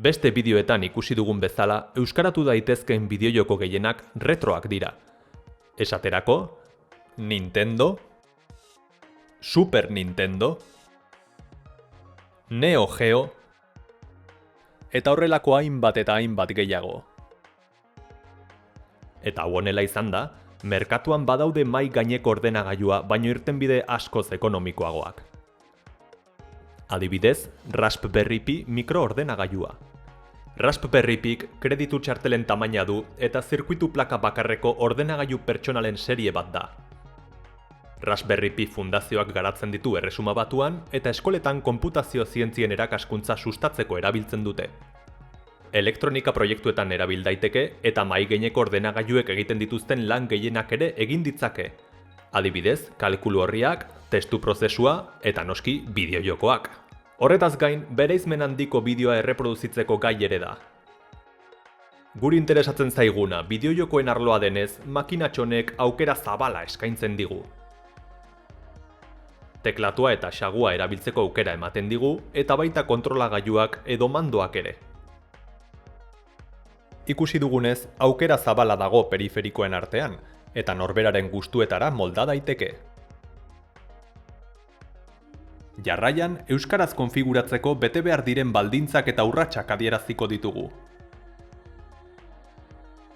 Beste bideoetan ikusi dugun bezala, euskaratu daitezkeen bideojoko gehienak retroak dira. Esaterako, Nintendo, Super Nintendo, Neo Geo, eta horrelako hainbat eta hainbat gehiago. Eta hau honela izan da, merkatuan badaude mai gaineko ordenagailua baino irtenbide askoz ekonomikoagoak. Adibidez, Raspberry Pi mikroordenagailua. Raspberry Pik kreditu txartelen tamaina du eta zirkuitu plaka bakarreko ordenagailu pertsonalen serie bat da. Raspberry Pi fundazioak garatzen ditu Erresuma Batuan eta eskoletan konputazio zientzien erakaskuntza sustatzeko erabiltzen dute. Elektronika proiektuetan erabil daiteke eta mai gaineko ordenagailuek egiten dituzten lan gehienak ere egin ditzake. Adibidez, kalkulu orriak, testu prozesua eta noski bideojokoak. Horretaz gain, bereizmen handiko bideoa erreproduzitzeko gai ere da. Guri interesatzen zaiguna bideojokoen arloa denez, makinatxo honek aukera zabala eskaintzen digu. Teklatua eta xagua erabiltzeko aukera ematen digu eta baita kontrolagailuak edo mandoak ere. Ikusi dugunez, aukera zabala dago periferikoen artean, eta norberaren gustuetara molda daiteke. Jarraian, euskaraz konfiguratzeko bete behar diren baldintzak eta urratsak adieraziko ditugu.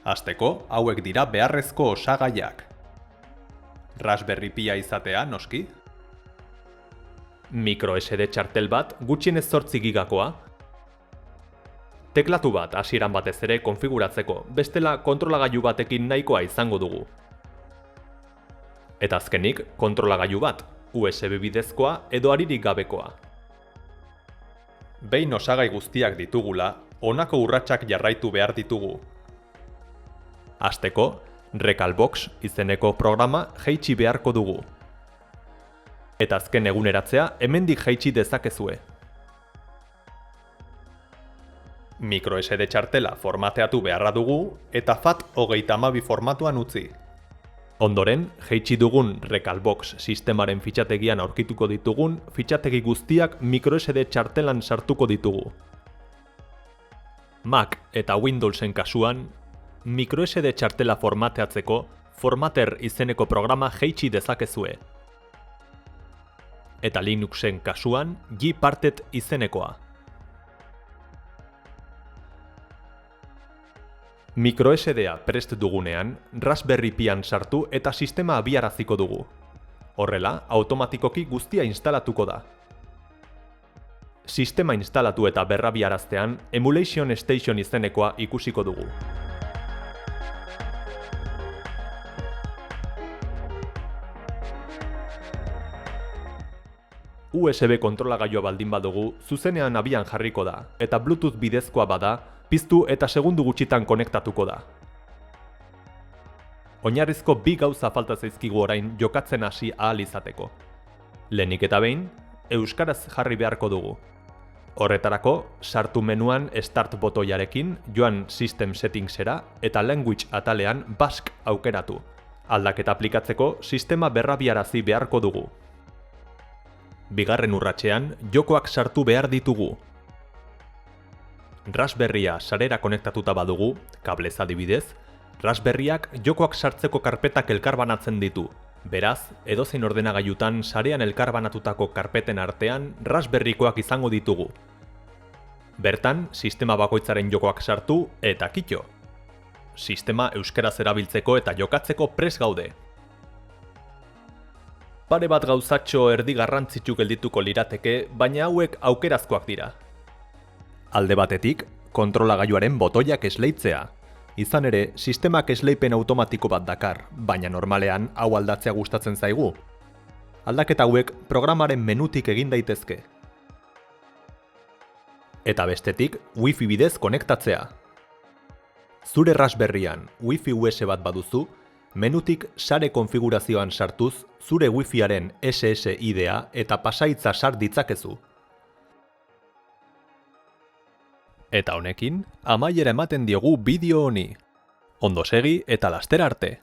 Hasteko, hauek dira beharrezko osagaiak. Raspberry Pia izatea, noski. Micro SD txartel bat, gutxienez 8 gigakoa. Teklatu bat hasieran batez ere konfiguratzeko, bestela kontrolagailu batekin nahikoa izango dugu. Eta azkenik, kontrolagailu bat, USB bidezkoa edo haririk gabekoa. Behin osagai guztiak ditugula, honako urratsak jarraitu behar ditugu. Hasteko, Recalbox izeneko programa jaitsi beharko dugu. Eta azken eguneratzea hemendik jaitsi dezakezue. Micro SD txartela formateatu beharra dugu eta FAT32 formatuan utzi. Ondoren, jaitsi dugun Recalbox sistemaren fitxategian aurkituko ditugun fitxategi guztiak microSD txartelan sartuko ditugu. Mac eta Windowsen kasuan, microSD txartela formateatzeko Formatter izeneko programa jaitsi dezakezue. Eta Linuxen kasuan, gparted izenekoa. MicroSD-a prest dugunean, Raspberry Pian sartu eta sistema abiaraziko dugu. Horrela, automatikoki guztia instalatuko da. Sistema instalatu eta berrabiaraztean, Emulation Station izenekoa ikusiko dugu. USB kontrolagailua baldin badugu, zuzenean abian jarriko da, eta Bluetooth bidezkoa bada, piztu eta segundu gutxitan konektatuko da. Oinarrizko bi gauza falta zaizkigu orain jokatzen hasi ahal izateko. Lehenik eta behin, euskaraz jarri beharko dugu. Horretarako, sartu menuan Start botoiarekin joan System Settingsera eta Language atalean Basque aukeratu. Aldaketa aplikatzeko sistema berrabiarazi beharko dugu. Bigarren urratsean, jokoak sartu behar ditugu. Raspberrya sarera konektatuta badugu, kablez adibidez, Raspberryak jokoak sartzeko karpetak elkarbanatzen ditu. Beraz, edozein ordenagailutan sarean elkarbanatutako karpeten artean Raspberrykoak izango ditugu. Bertan, sistema bakoitzaren jokoak sartu eta kitxo. Sistema euskaraz erabiltzeko eta jokatzeko prest gaude. Pare bat gauzatxo erdi garrantzitsu geldituko lirateke, baina hauek aukerazkoak dira. Alde batetik, kontrolagailuaren botoiak esleitzea. Izan ere, sistemak esleipen automatiko bat dakar, baina normalean hau aldatzea gustatzen zaigu. Aldaketa hauek programaren menutik egin daitezke. Eta bestetik, Wi-Fi bidez konektatzea. Zure Raspberryan Wi-Fi US bat baduzu, menutik sare konfigurazioan sartuz, zure Wi-Fiaren SSID-a eta pasaitza sar ditzakezu. Eta honekin, amaiera ematen diogu bideo honi. Ondo segi eta laster arte!